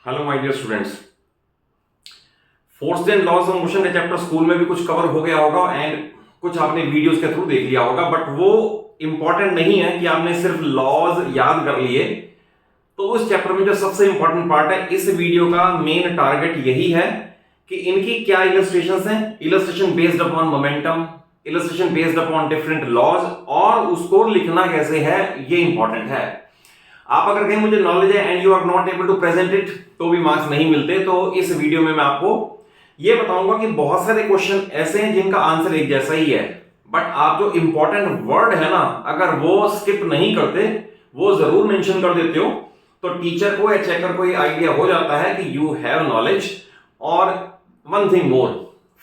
Hello my dear students. Force and laws of motion का chapter school में भी कुछ कवर हो गया होगा एंड कुछ आपने वीडियोस के थ्रू देख लिया होगा, बट वो इंपॉर्टेंट नहीं है कि आपने सिर्फ लॉज याद कर लिए। तो उस चैप्टर में जो सबसे इंपॉर्टेंट पार्ट है, इस वीडियो का मेन टारगेट यही है कि इनकी क्या इलस्ट्रेशंस हैं, illustration based upon momentum, illustration based upon different laws, और उसको लिखना कैसे है ये इंपॉर्टेंट है। आप अगर कहीं मुझे नॉलेज है and you are not able to present it तो भी मार्क्स नहीं मिलते। तो इस वीडियो में मैं आपको ये बताऊंगा कि बहुत सारे क्वेश्चन ऐसे हैं जिनका आंसर एक जैसा ही है, बट आप जो इंपॉर्टेंट वर्ड है ना, अगर वो स्किप नहीं करते, वो जरूर मेंशन कर देते हो, तो टीचर को या चेकर को ये आइडिया हो जाता है कि यू हैव नॉलेज। और one thing more,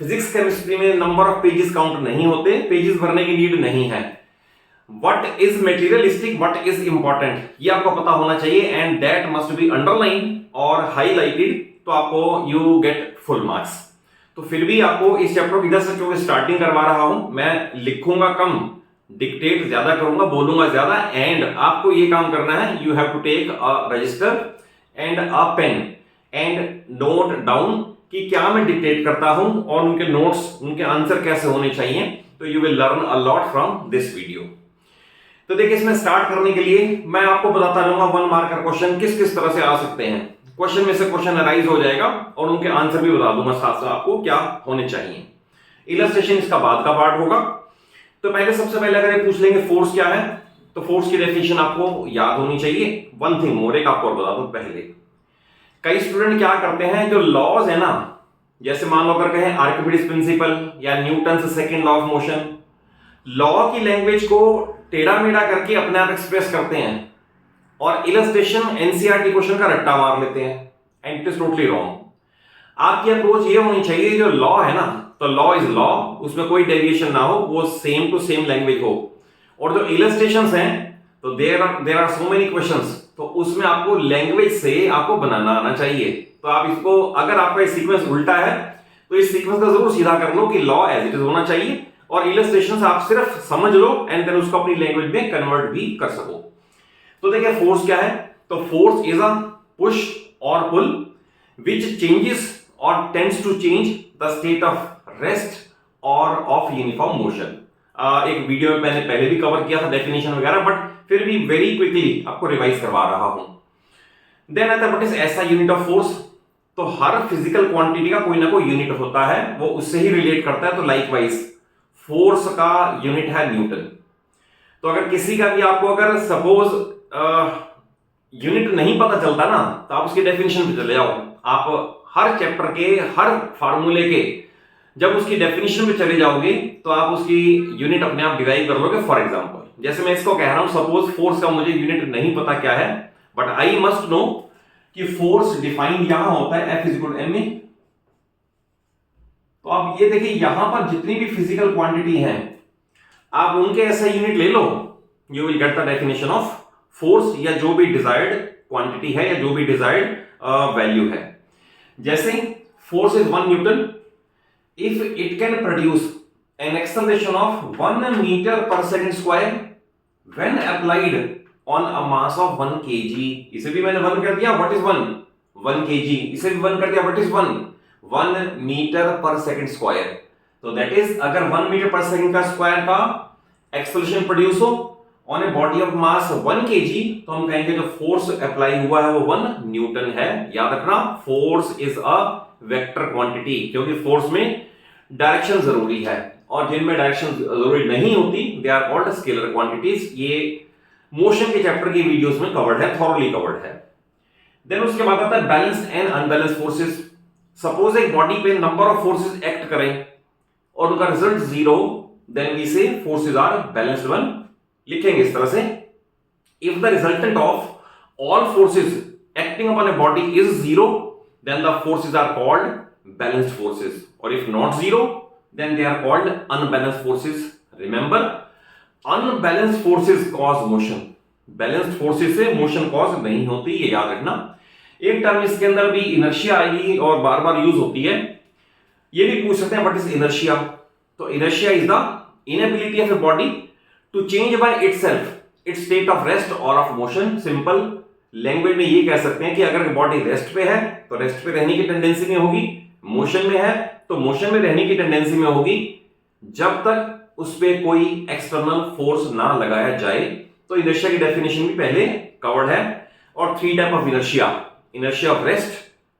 physics chemistry में नंबर ऑफ पेजेस काउंट नहीं होते, पेजेस भरने की नीड नहीं है। What is materialistic, what is important, ये आपको पता होना चाहिए and that must be underline और हाईलाइटेड, तो आपको यू गेट फुल मार्क्स। तो फिर भी आपको इस चैप्टर की इधर से क्योंकि स्टार्टिंग करवा रहा हूं, मैं लिखूंगा कम, डिक्टेट ज्यादा करूंगा, बोलूंगा ज्यादा, एंड आपको ये काम करना है, you have to take a register and a pen and note down कि क्या मैं डिक्टेट करता हूं और उनके नोट्स, उनके आंसर कैसे होने चाहिए। तो you will learn a lot from this video. तो देखिए, इसमें स्टार्ट करने के लिए मैं आपको बताता रहूंगा वन मार्कर क्वेश्चन किस किस तरह से आ सकते हैं। क्वेश्चन में से क्वेश्चन अराइज हो जाएगा और उनके आंसर भी बता दूंगा साथ साथ आपको क्या होने चाहिए। इलस्ट्रेशन इसका बाद का पार्ट होगा। तो पहले सबसे पहले अगर ये पूछ लेंगे फोर्स क्या है, तो फोर्स की डेफिनेशन आपको याद होनी चाहिए। वन थिंग मोर, एक आपको और बता दूं पहले, कई स्टूडेंट क्या करते हैं, जो लॉज है ना, जैसे मान लो अगर कहें आर्किमिडीज प्रिंसिपल या Newton second law of motion, law की लैंग्वेज को टेढ़ा मेढ़ा करके अपने आप एक्सप्रेस करते हैं और इलस्ट्रेशन एनसीईआरटी क्वेश्चन का रट्टा मार लेते हैं, and it is totally wrong. आपकी अप्रोच ये होनी चाहिए, जो लॉ है ना, तो लॉ इज लॉ, उसमें कोई डेविएशन ना हो, वो सेम टू सेम लैंग्वेज हो। और जो इलस्ट्रेशंस हैं, तो there are so many questions, तो उसमें आपको लैंग्वेज से आपको बनाना आना चाहिए। तो आप इसको, अगर आपका सीक्वेंस उल्टा है तो इस सीक्वेंस का जरूर सीधा कर लो कि लॉ एज इट इज होना चाहिए, और इलस्ट्रेशन आप सिर्फ समझ लो एंड देन उसको अपनी लैंग्वेज में कन्वर्ट भी कर सको। तो देखिए फोर्स क्या है, तो फोर्स इज अ पुश और पुल विच चेंजेस और tends to change the state of rest और ऑफ यूनिफॉर्म मोशन। एक वीडियो में मैंने पहले भी कवर किया था डेफिनेशन वगैरह, बट फिर भी वेरी क्विकली आपको रिवाइज करवा रहा हूं। देन आता है व्हाट इज ऐसा यूनिट ऑफ फोर्स। तो हर फिजिकल क्वांटिटी का कोई ना कोई यूनिट होता है, वो उससे ही रिलेट करता है। तो लाइकवाइज फोर्स का यूनिट है न्यूटन। तो अगर किसी का भी आपको अगर सपोज यूनिट नहीं पता चलता ना, तो आप उसकी डेफिनेशन पे चले जाओ। आप हर चैप्टर के हर फार्मूले के जब उसकी डेफिनेशन पे चले जाओगे तो आप उसकी यूनिट अपने आप डिराइव कर लोगे। फॉर एग्जांपल, जैसे मैं इसको कह रहा हूं, सपोज फोर्स का मुझे यूनिट नहीं पता क्या है, बट आई मस्ट नो कि फोर्स डिफाइन यहां होता है F = ma। तो आप ये देखिए, यहां पर जितनी भी फिजिकल क्वांटिटी हैं, आप उनके ऐसा यूनिट ले लो, you will get the definition of force, या जो भी डिजायर्ड क्वांटिटी है या जो भी डिजायर्ड वैल्यू है। जैसे force is 1 newton if it can produce an acceleration of 1 meter per second square when applied on a mass of 1 kg। इसे भी मैंने 1 कर दिया, व्हाट इज 1 kg, इसे भी 1 कर दिया, what is 1 meter per second square. तो दैट इज, अगर 1 मीटर पर सेकंड का स्क्वायर का एक्सेलरेशन प्रोड्यूस हो on a body of mass 1 kg, तो हम कहेंगे जो फोर्स अप्लाई हुआ है वो 1 न्यूटन है। याद रखना, force is a vector quantity, क्योंकि फोर्स में डायरेक्शन जरूरी है, और जिनमें डायरेक्शन जरूरी नहीं होती they are called scalar quantities. ये मोशन के चैप्टर की वीडियोस में कवर्ड है, थॉरली कवर्ड है। देन उसके बाद आता है balanced and unbalanced forces. Suppose एक बॉडी पे नंबर ऑफ फोर्सेस एक्ट करें और उनका result 0, then we say forces are balanced one. लिखेंगे इस तरह से, if the resultant of all forces acting upon a body is 0, then the forces are called balanced forces, और if not 0, then they are called unbalanced forces. Remember, unbalanced forces cause motion, balanced forces से motion cause नहीं होती, ये याद रखना। एक term इसके अंदर भी इनर्शिया आएगी और बार बार यूज होती है। ये भी पूछ सकते हैं व्हाट इज इनर्शिया। तो inertia is the inability of a body to change by itself its state of rest और ऑफ मोशन। सिंपल, लैंग्वेज में ये कह सकते हैं कि अगर बॉडी रेस्ट पे है तो रेस्ट पे रहने की टेंडेंसी में होगी, मोशन में है तो मोशन में रहने की टेंडेंसी में होगी, जब तक उस पर कोई एक्सटर्नल फोर्स ना लगाया जाए। तो इनर्शिया की डेफिनेशन भी पहले कवर्ड है। और 3 type of inertia, inertia of rest,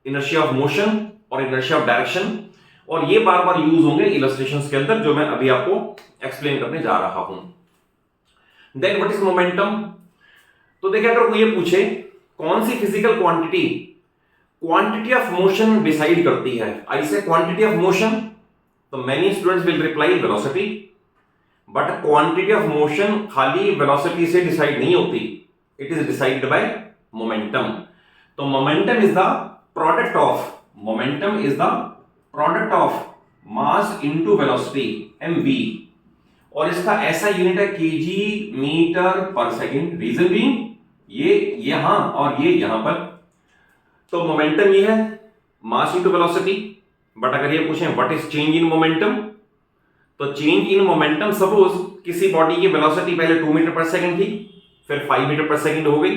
inertia of motion और इनर्शिया ऑफ डायरेक्शन। और ये बार बार यूज होंगे इलस्ट्रेशंस के अंदर जो मैं अभी आपको एक्सप्लेन करने जा रहा हूं। Then what is momentum? तो देखिए, अगर कोई ये पूछे कौन सी physical quantity quantity of motion decide करती है, I say quantity of motion, तो many students will reply velocity. But quantity of motion खाली वेलोसिटी से डिसाइड नहीं होती, it is decided by momentum. तो momentum is the product of mass into velocity mv, और इसका ऐसा यूनिट है kg meter per second. Reason being ये यहां और ये यहां पर, तो मोमेंटम ये है मास इनटू वेलोसिटी। बट अगर ये पूछें what is change in momentum, तो चेंज इन मोमेंटम, सपोज किसी बॉडी की वेलोसिटी पहले 2 मीटर पर सेकंड थी, फिर 5 मीटर पर सेकंड हो गई,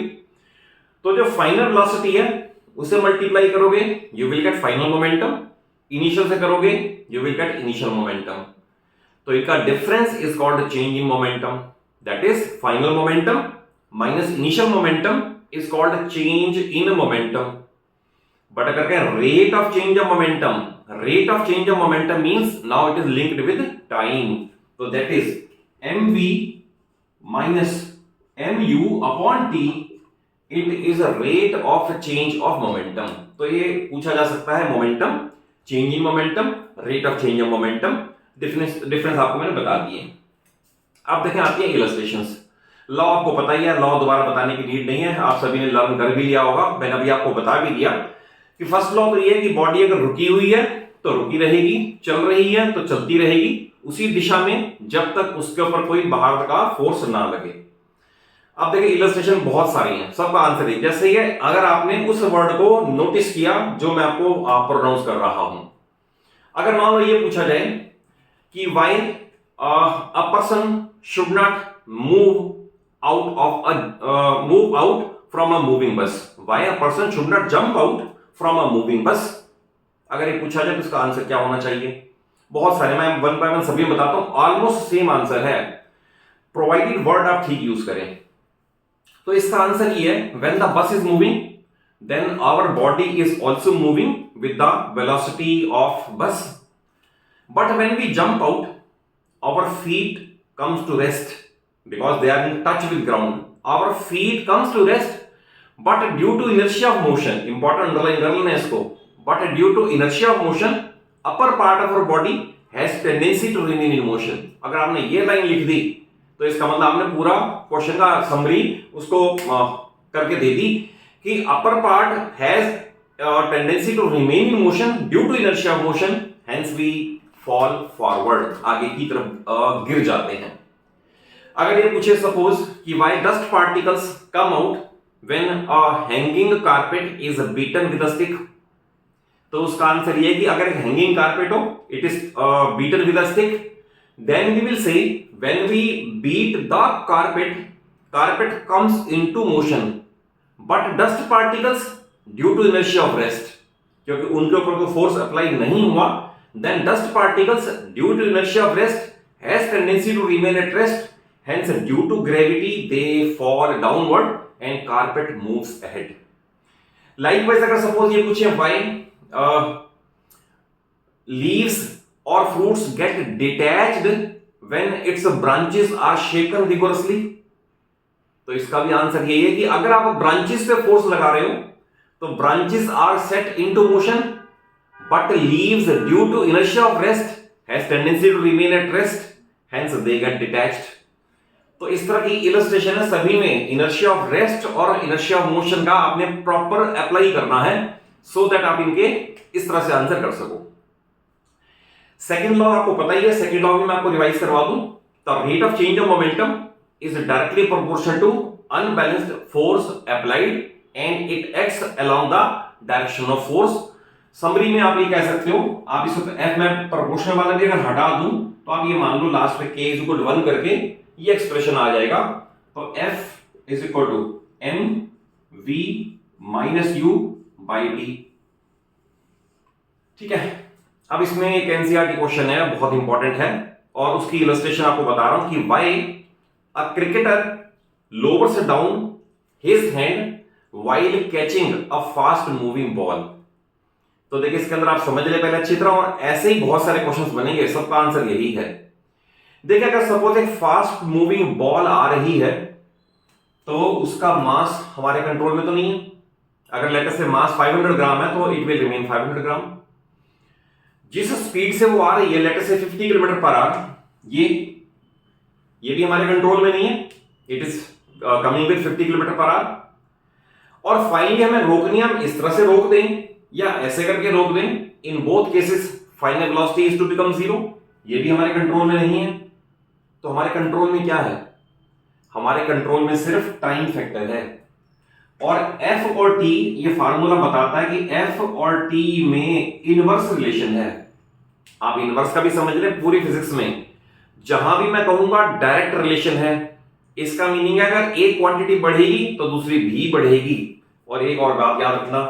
तो जो फाइनल वेलोसिटी है उसे मल्टीप्लाई करोगे you will get final momentum, initial से करोगे you will get initial momentum. तो इनका difference is called change in momentum, that is final momentum minus initial momentum is called change in momentum. But अगर कहें rate of change of momentum means now it is linked with time, तो that is mv minus mu upon t, it is a rate of change of momentum. तो ये पूछा जा सकता है momentum, change in momentum, rate of change of momentum, difference आपको मैंने बता दिए। अब देखें आती है इलस्ट्रेशंस। लॉ आपको पता ही है, लॉ दोबारा बताने की नीड नहीं है, आप सभी ने लर्न कर भी लिया होगा, मैंने अभी आपको बता भी दिया कि फर्स्ट लॉ तो ये है कि बॉडी अगर रुकी हुई है तो रुकी रहेगी, चल रही है तो चलती रहेगी उसी दिशा में जब तक उसके ऊपर कोई बाहर का फोर्स ना लगे। अब देखिए इलस्ट्रेशन बहुत सारी हैं, सबका आंसर है जैसे ये, अगर आपने उस वर्ड को नोटिस किया जो मैं आपको प्रोनाउंस कर रहा हूं। अगर मान लो ये पूछा जाए कि why a person should not move out from a moving बस, why a person should not jump out from a moving बस, अगर ये पूछा जाए तो इसका आंसर क्या होना चाहिए? बहुत सारे, मैं वन बाय वन सभी बताता हूं, ऑलमोस्ट सेम आंसर है, प्रोवाइडेड वर्ड आप ठीक यूज करें। तो इसका आंसर ये है, when the bus is moving then our body is also moving with the velocity of bus, but when we jump out our feet comes to rest because they are in touch with ground, our feet comes to rest, but due to inertia of motion, important underline कर लेना इसको, but due to inertia of motion upper part of our body has tendency to remain in motion. अगर आपने ये line लिख दी तो इसका मतलब आपने पूरा क्वेश्चन का समरी उसको करके दे दी कि upper part has tendency to remain in motion due to inertia of motion, hence we fall forward, आगे की तरफ गिर जाते हैं। अगर ये पूछे सपोज कि why dust particles come out when a hanging carpet is beaten with a stick, तो उसका आंसर ये है कि अगर एक हैंगिंग कारपेट हो, it is beaten with a stick, then we will say when we beat the carpet comes into motion, but dust particles due to inertia of rest, क्योंकि उनके ऊपर कोई फोर्स अप्लाई नहीं हुआ, then dust particles due to inertia of rest has tendency to remain at rest, hence due to gravity they fall downward and carpet moves ahead. Likewise अगर suppose ये पूछे why leaves or fruits get detached when its branches are shaken vigorously, तो इसका भी answer यही है कि अगर आप ब्रांचेस पे फोर्स लगा रहे हो तो branches are set into motion, but leaves due to inertia of rest has tendency to remain at rest, hence they get detached. तो इस तरह की इलस्ट्रेशन है, सभी में इनर्शिया ऑफ रेस्ट और इनर्शिया ऑफ मोशन का आपने प्रॉपर अप्लाई करना है सो दैट आप इनके इस तरह से आंसर कर सको। सेकेंड लॉ आपको पता ही है, सेकेंड लॉ भी मैं आपको रिवाइज करवा दूं, the rate of change of momentum is directly proportional to unbalanced force applied and it acts along the direction of force. Summary में आप ये कह सकते हो, आप इसको एफ में प्रोपोर्शनल वाला भी अगर हटा दूं तो आप ये मान लो लास्ट में k इज इक्वल टू 1 करके ये एक्सप्रेशन आ जाएगा, तो f is equal to m v minus u by t. ठीक है, अब इसमें एक एनसीईआरटी क्वेश्चन है, बहुत इंपॉर्टेंट है, और उसकी इलस्ट्रेशन आपको बता रहा हूं कि why a cricketer louvers down his hand while catching a fast moving ball. तो देखिए इसके अंदर आप समझ ले पहले अच्छी तरह, और ऐसे ही बहुत सारे क्वेश्चंस बनेंगे, सबका आंसर यही है। देखिए अगर सपोज एक फास्ट मूविंग बॉल आ रही है तो उसका मास हमारे कंट्रोल में तो नहीं है। अगर लेटर से मास 500 ग्राम है तो इट विल रिमेन 500 ग्राम। जिस स्पीड से वो आ रही है, लेटर से 50 किलोमीटर पर आवर, ये भी हमारे कंट्रोल में नहीं है, it is coming with 50 kilometre per hour. और फाइनली हमें रोकनी है, हम इस तरह से रोक दें या ऐसे करके रोक दें। In both cases final velocity is to become zero, ये भी हमारे कंट्रोल में नहीं है। तो हमारे कंट्रोल में क्या है? हमारे कंट्रोल में सिर्फ टाइम फैक्टर है, और F और T, ये फार्मूला बताता है कि F और T में इनवर्स रिलेशन है। आप इनवर्स का भी समझ लें, पूरी फिजिक्स में जहां भी मैं कहूंगा डायरेक्ट रिलेशन है, इसका मीनिंग है अगर एक क्वांटिटी बढ़ेगी तो दूसरी भी बढ़ेगी। और एक और बात याद रखना,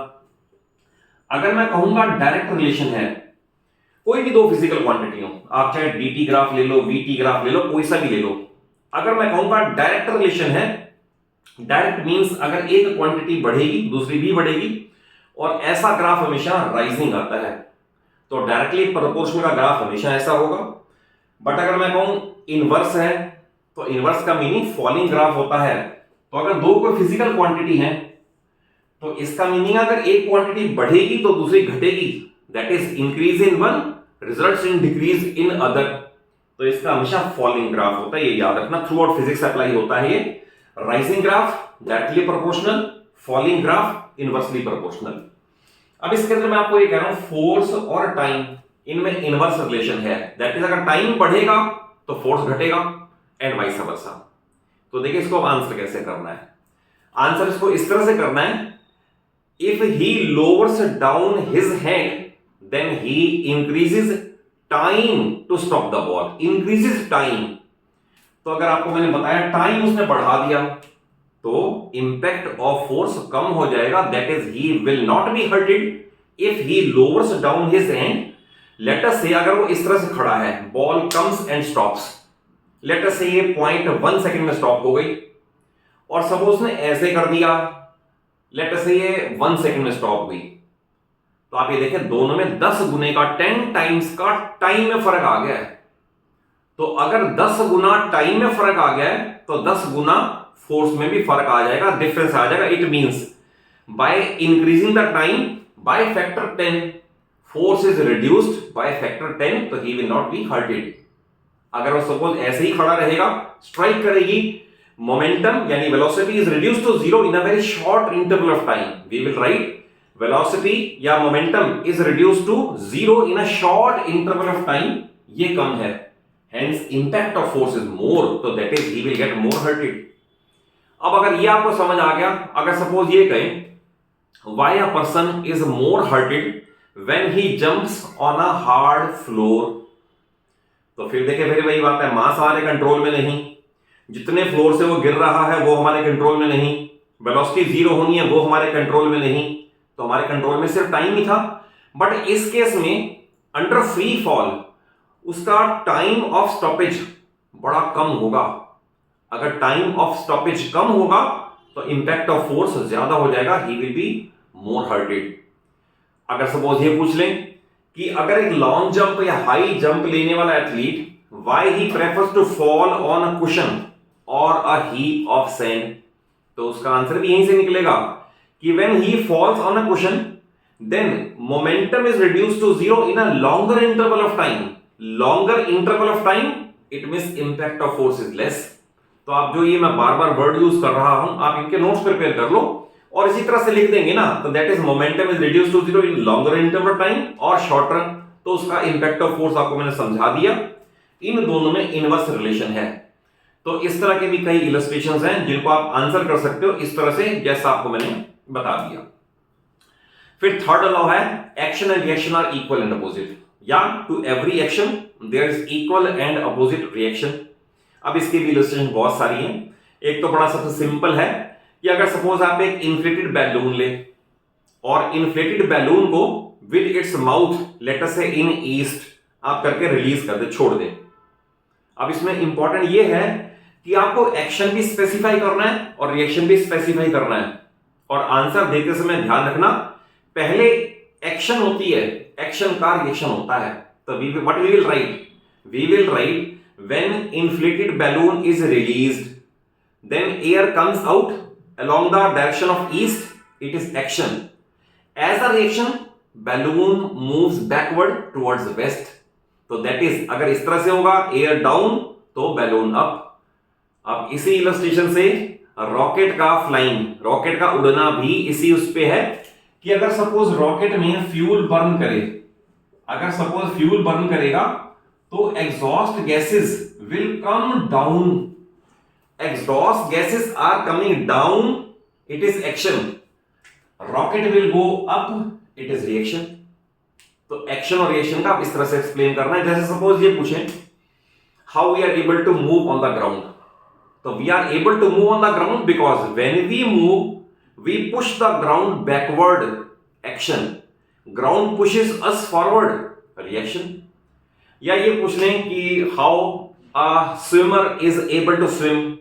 अगर मैं कहूंगा डायरेक्ट रिलेशन है, कोई भी दो फिजिकल क्वांटिटी हो, आप चाहे dt ग्राफ ले लो, vt ग्राफ ले लो, कोई सा भी ले लो, अगर मैं कहूंगा डायरेक्ट रिलेशन है, डायरेक्ट मींस अगर एक क्वांटिटी बढ़ेगी दूसरी भी बढ़ेगी, और ऐसा ग्राफ हमेशा राइजिंग आता है, तो डायरेक्टली प्रोपोर्शनल का ग्राफ हमेशा ऐसा होगा। बट अगर मैं कहूं इनवर्स है, तो इनवर्स का मीनिंग फॉलिंग ग्राफ होता है। तो अगर दो कोई फिजिकल क्वांटिटी है तो इसका मीनिंग अगर एक क्वांटिटी बढ़ेगी तो दूसरी घटेगी, that is increase in one results in decrease in other. तो इसका हमेशा फॉलिंग ग्राफ होता है, ये याद रखना, थ्रू आउट फिजिक्स अप्लाई होता है ये। Rising graph directly proportional, falling graph inversely proportional. अब इसके अंदर मैं आपको ये कह रहा हूं फोर्स और टाइम, इनमें इनवर्स रिलेशन है, दैट इज अगर टाइम बढ़ेगा तो फोर्स घटेगा एंड वाइस वर्सा। तो देखिए इसको आंसर कैसे करना है। आंसर इसको इस तरह से करना है, if he lowers down his hand then he increases time to stop the ball. Increases time, तो अगर आपको मैंने बताया टाइम उसने बढ़ा दिया तो इंपैक्ट ऑफ फोर्स कम हो जाएगा, that is he will not be hurted if he lowers down his hand. Late us से अगर वो इस तरह से खड़ा है, ball comes and stops, late us से ये 0.1 सेकंड में स्टॉप हो गई, और सपोज ने ऐसे कर दिया, लेट अस से ये 1 सेकंड में स्टॉप हुई, तो आप ये देखें दोनों में 10 गुने का 10 टाइम्स का टाइम में फर्क आ गया है। तो अगर 10 गुना टाइम में फर्क आ गया है तो 10 गुना फोर्स में भी फर्क आ जाएगा, डिफरेंस आ जाएगा। It means by increasing the time by factor 10 force is reduced by factor 10, तो he will not be hurted. अगर वो सपोज ऐसे ही खड़ा रहेगा, स्ट्राइक करेगी, मोमेंटम यानी velocity is reduced to zero in a very short interval of time. We will write velocity या momentum is reduced to zero in a short interval of time, ये कम है, hence impact of force is more, तो that is he will get more hurted. अब अगर ये आपको समझ आ गया, अगर सपोज ये कहें why a person is more hurted when he jumps on a hard floor, तो फिर देखिए फिर वही बात है, मास हमारे कंट्रोल में नहीं, जितने फ्लोर से वो गिर रहा है वो हमारे कंट्रोल में नहीं, वेलोसिटी जीरो होनी है वो हमारे कंट्रोल में नहीं, तो हमारे कंट्रोल में सिर्फ टाइम ही था। बट इस केस में अंडर फ्री फॉल उसका टाइम ऑफ स्टॉपेज बड़ा कम होगा। अगर टाइम ऑफ स्टॉपेज कम होगा तो इंपैक्ट ऑफ फोर्स ज्यादा हो जाएगा, he will be more hurted. अगर सपोज ये पूछ लें कि अगर एक लॉन्ग जंप या हाई जंप लेने वाला athlete why he prefers to fall on a cushion और अ हीप ऑफ सैंड, तो उसका आंसर भी यहीं से निकलेगा कि when he falls on a cushion then momentum is reduced to zero in a longer interval of time. Longer interval of time it means impact of force is less. तो आप जो ये मैं बार बार वर्ड यूज कर रहा हूं, आप इनके नोट्स प्रिपेयर कर लो और इसी तरह से लिख देंगे ना, तो that is momentum is reduced to zero in longer interval time और शॉर्टर, तो उसका इंपैक्ट ऑफ फोर्स आपको मैंने समझा दिया। इन दोनों में इनवर्स रिलेशन है। तो इस तरह के भी कई इलस्ट्रेशंस हैं जिनको आप आंसर कर सकते हो इस तरह से जैसा आपको मैंने बता दिया। फिर थर्ड लॉ है action and reaction are equal and opposite, या to every action there is equal and opposite reaction. अब इसकी भी इलस्ट्रेशन बहुत सारी हैं। एक तो बड़ा सबसे सिंपल है कि अगर सपोज आप एक इन्फ्लेटेड बैलून ले और इन्फ्लेटेड बैलून को विद इट्स माउथ लेटर से इन ईस्ट आप करके रिलीज कर दे, छोड़ दे। अब इसमें इंपॉर्टेंट ये है कि आपको एक्शन भी स्पेसिफाई करना है और रिएक्शन भी स्पेसिफाई करना है। और आंसर देते समय ध्यान रखना, पहले एक्शन होती है, एक्शन का रिएक्शन होता है। तो what we will write, we will write when inflated balloon is released then air comes out along the direction of east, it is action. As a reaction, balloon moves backward towards the west. तो that is, अगर इस तरह से होगा air down तो balloon up. अब इसी illustration से रॉकेट का फ्लाइंग, रॉकेट का उड़ना भी इसी उस पे है कि अगर सपोज रॉकेट में फ्यूल बर्न करे, अगर सपोज फ्यूल बर्न करेगा तो exhaust gases will come down. Exhaust gases are coming down, it is action. Rocket will go up, it is reaction. तो एक्शन और रिएक्शन का आप इस तरह से एक्सप्लेन करना है। जैसे सपोज ये पूछें how we are able to move on the ground, तो we are able to move on the ground because when we move we push the ground backward, action. Ground pushes us forward, reaction. या ये पूछ लें कि how a swimmer is able to swim,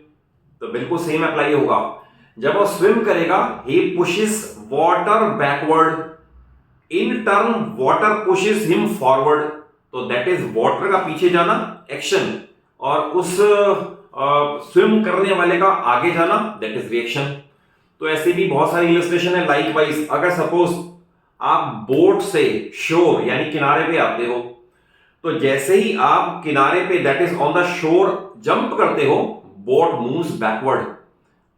तो बिल्कुल same apply होगा। जब वो स्विम करेगा he pushes water backward, in turn water pushes him forward, तो दैट इज वाटर का पीछे जाना एक्शन और उस स्विम करने वाले का आगे जाना दैट इज रिएक्शन। तो ऐसे भी बहुत सारी इलस्ट्रेशन है। लाइकवाइज अगर सपोज आप बोट से शोर यानी किनारे पे आते हो, तो जैसे ही आप किनारे पे that is on the shore jump करते हो, boat moves backward.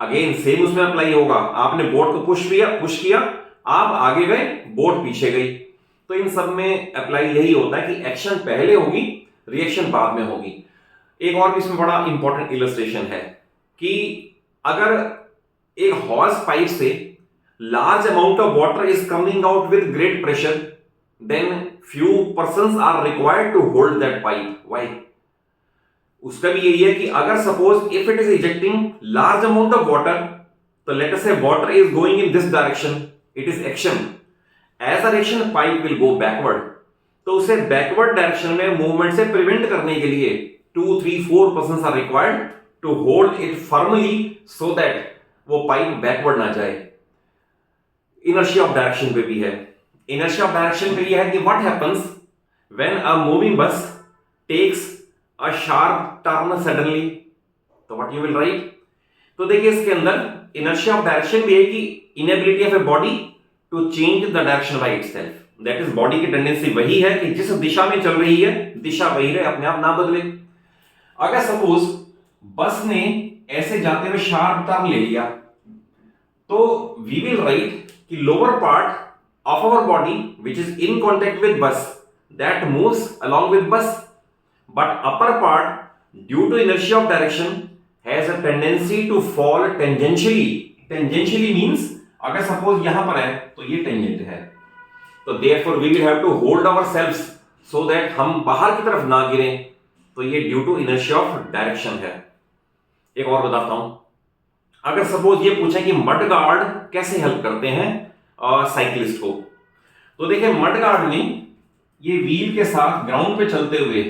Again same उसमें अप्लाई होगा, आपने बोट को पुश किया, आप आगे गए, बोट पीछे गई। तो इन सब में अप्लाई यही होता है कि एक्शन पहले होगी, रिएक्शन बाद में होगी। एक और भी इसमें बड़ा इंपॉर्टेंट इलस्ट्रेशन है कि अगर एक हॉर्स पाइप से large amount of water is coming out with great pressure, then few persons are required to hold that pipe. Why? उसका भी यही है कि अगर suppose if it is ejecting large amount of water, तो let us say water is going in this direction, it is action. As a reaction pipe will go backward, तो उसे backward direction में मूवमेंट से prevent करने के लिए 2, 3, 4 persons are required to hold it firmly so that वो pipe backward ना जाए। इनर्शिया ऑफ डायरेक्शन पे भी है। इनर्शिया ऑफ डायरेक्शन पे यह है कि what happens when a moving bus takes a sharp turn suddenly, तो व्हाट यू विल राइट। तो देखिए इसके अंदर इनर्शिया ऑफ डायरेक्शन भी है कि inability of a body to change the direction by itself, that is body की tendency वही है कि जिस दिशा में चल रही है दिशा वही रहे, अपने आप ना बदले। अगर सपोज बस ने ऐसे जाते हुए शार्प टर्न ले लिया, तो वी विल राइट कि lower part of our body which is in contact with bus that moves along with bus, but upper part due to inertia of direction has a tendency to fall tangentially. Tangentially means अगर suppose यहां पर है तो ये tangent है, तो therefore we will have to hold ourselves so that हम बाहर की तरफ ना गिरें, तो ये due to inertia of direction है। एक और बताता हूं, अगर सपोज ये पूछे कि मड गार्ड कैसे हेल्प करते हैं साइकिलिस्ट को, तो देखिए मड गार्ड में ये व्हील के साथ ग्राउंड पे चलते हुए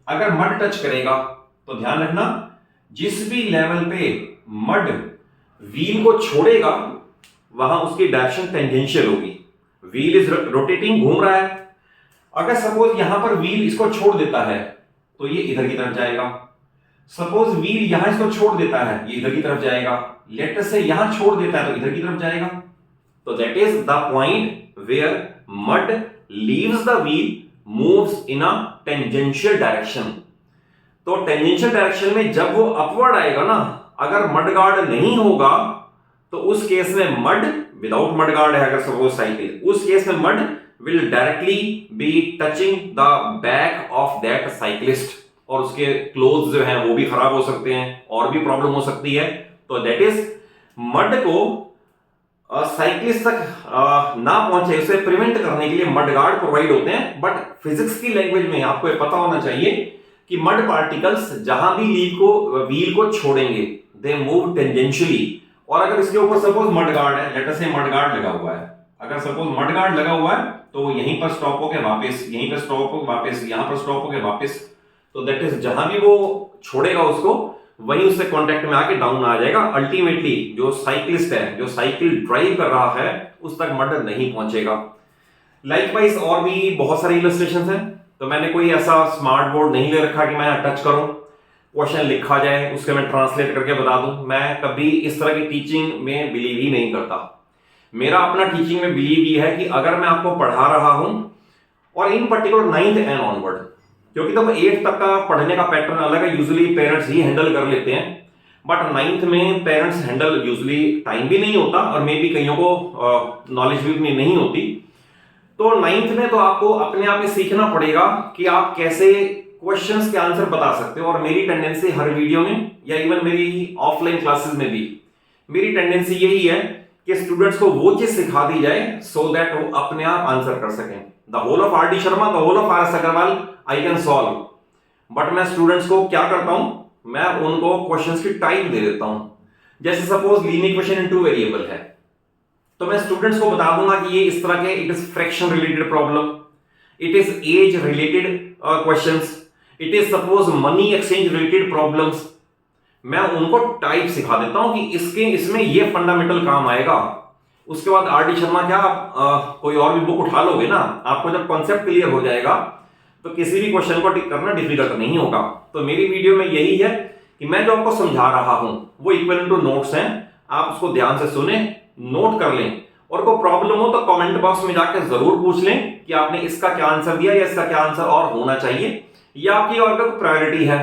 अगर मड टच करेगा, तो ध्यान रखना जिस भी लेवल पे मड व्हील को छोड़ेगा वहां उसकी डायरेक्शन टेंजेंशियल होगी। व्हील इज रोटेटिंग, घूम रहा है, अगर सपोज यहां पर व्हील इसको छोड़ देता है तो ये इधर की तरफ जाएगा। सपोज व्हील यहां इसको छोड़ देता है, ये इधर की तरफ जाएगा। लेट अस से यहां छोड़ देता है तो इधर की तरफ जाएगा। तो that is the point where mud leaves the wheel, moves in a tangential direction. तो टेंजेंशियल डायरेक्शन में जब वो अपवर्ड आएगा ना, अगर मड गार्ड नहीं होगा तो उस केस में मड, विदाउट मड गार्ड है अगर सपोज साइकिल, उस केस में mud will directly B touching the back of that cyclist, और उसके क्लोथ्स जो हैं वो भी खराब हो सकते हैं और भी प्रॉब्लम हो सकती है। तो दैट इज मड को साइक्लिस्ट तक ना पहुंचे उसे प्रिवेंट करने के लिए मड गार्ड प्रोवाइड होते हैं। बट फिजिक्स की लैंग्वेज में आपको ये पता होना चाहिए कि मड पार्टिकल्स जहां भी व्हील को छोड़ेंगे दे मूव टेंजेंशियली, और अगर इसके ऊपर सपोज मडगार्ड है, लेट अस से मडगार्ड लगा हुआ है, अगर सपोज मडगार्ड लगा हुआ है तो यहीं पर स्टॉप होके वापस, यहीं पर स्टॉप होके वापस, यहां पर स्टॉप होके वापस, तो दैट इज जहां भी वो छोड़ेगा उसको वहीं उससे कांटेक्ट में आके डाउन आ जाएगा। अल्टीमेटली जो साइक्लिस्ट है, जो साइकिल ड्राइव कर रहा है, उस तक मड नहीं पहुंचेगा। लाइकवाइज और भी बहुत सारे इलस्ट्रेशंस हैं, तो मैंने कोई ऐसा स्मार्ट बोर्ड नहीं ले रखा कि मैं टच करूं, क्वेश्चन लिखा जाए उसके मैं ट्रांसलेट करके बता दूं। मैं कभी इस तरह की टीचिंग में बिलीव ही नहीं करता। मेरा अपना टीचिंग में बिलीव ये है कि अगर मैं आपको पढ़ा रहा हूं, और इन पर्टिकुलर 9th एंड ऑनवर्ड, क्योंकि तो 8th तक का पढ़ने का पैटर्न अलग है, यूजुअली पेरेंट्स ही हैंडल कर लेते हैं, बट 9th में पेरेंट्स हैंडल यूजुअली टाइम भी नहीं होता और मे बी कईयों को नॉलेज भी नहीं होती। तो 9th में तो आपको अपने आप ही सीखना पड़ेगा कि आप कैसे क्वेश्चंस के आंसर बता सकते हो। और मेरी टेंडेंसी हर वीडियो में या इवन मेरी ऑफलाइन क्लासेस में भी मेरी टेंडेंसी यही है कि स्टूडेंट्स को वो चीज सिखा दी जाए सो दैट वो अपने आप आंसर कर सकें। The whole of R D Sharma, the whole of R S Agarwal I can solve, but मैं स्टूडेंट्स को क्या करता हूं, मैं उनको क्वेश्चंस की टाइप दे देता हूं। जैसे suppose linear equation in 2 variable है, तो मैं स्टूडेंट्स को बता दूंगा कि ये इस तरह के, it is fraction related problem, it is age related questions, it is suppose money exchange related problems. मैं उनको टाइप सिखा देता हूं कि इसमें ये फंडामेंटल काम आएगा। उसके बाद आर डी शर्मा क्या कोई और भी बुक उठा लोगे ना, आपको जब कॉन्सेप्ट क्लियर हो जाएगा तो किसी भी क्वेश्चन को करना डिफिकल्ट नहीं होगा। तो मेरी वीडियो में यही है कि मैं जो आपको समझा रहा हूं वो इक्वल टू नोट्स हैं, आप उसको ध्यान से सुने, नोट कर लें, और कोई प्रॉब्लम हो तो कमेंट बॉक्स में जाकर जरूर पूछ लें कि आपने इसका क्या आंसर दिया या इसका क्या आंसर और होना चाहिए, या आपकी और कोई प्रायोरिटी है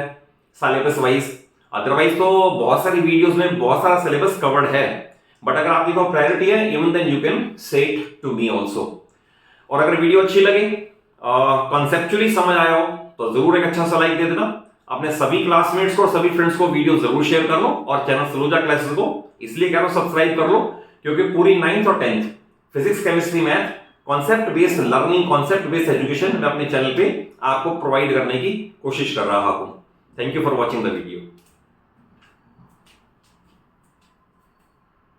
सिलेबस वाइज। अदरवाइज तो बहुत सारी वीडियोस में बहुत सारा सिलेबस कवर्ड है, बट अगर आपकी कोई प्रायोरिटी है even then you can say it to me also. और अगर वीडियो अच्छी लगे, कॉन्सेप्चुअली समझ आया हो, तो जरूर एक अच्छा सा लाइक दे देना। अपने सभी क्लासमेट्स को और सभी फ्रेंड्स को वीडियो जरूर शेयर कर लो, और चैनल सलूजा क्लासेस को इसलिए कह रहा हूं सब्सक्राइब कर लो, क्योंकि पूरी 9th और 10th physics, chemistry, math, concept based learning, concept based education मैं अपने चैनल पे आपको प्रोवाइड करने की कोशिश कर रहा हूं। Thank you for watching the video.